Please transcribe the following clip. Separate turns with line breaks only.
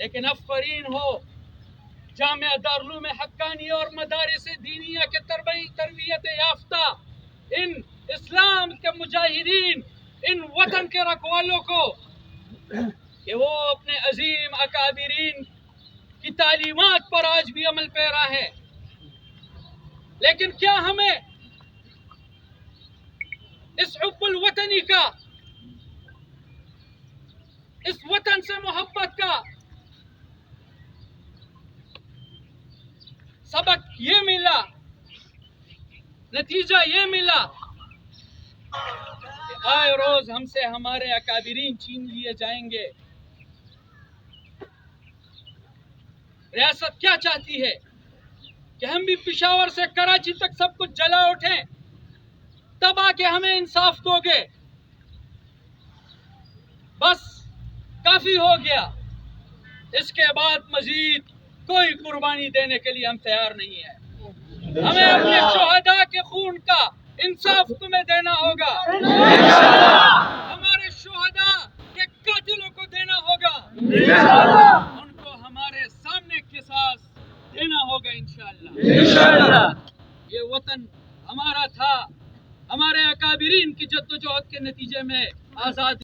لیکن افرین ہو جامعہ دارالعلوم حقانیہ اور مدارس دینیہ کے تربیت یافتہ ان اسلام کے مجاہدین، ان وطن کے رکھوالوں کو کہ وہ اپنے عظیم اکابرین کی تعلیمات پر آج بھی عمل پیرا ہے۔ لیکن کیا ہمیں اس حب الوطنی کا، اس وطن سے محبت کا سبق یہ ملا، نتیجہ یہ ملا کہ آئے روز ہم سے ہمارے اکابرین چھین لیے جائیں گے؟ ریاست کیا چاہتی ہے کہ ہم بھی پشاور سے کراچی تک سب کچھ جلا اٹھیں، تب آ کے ہمیں انصاف دو گے؟ بس کافی ہو گیا، اس کے بعد مزید کوئی قربانی دینے کے لیے ہم تیار نہیں ہیں۔ ہمیں اپنے شہداء کے خون کا انصاف تمہیں دینا ہوگا، ہمارے شہداء کے قاتلوں کو دینا ہوگا، ان کو ہمارے سامنے قصاص دینا ہوگا انشاءاللہ۔ یہ وطن ہمارا تھا، ہمارے اکابرین کی جدوجہد کے نتیجے میں آزاد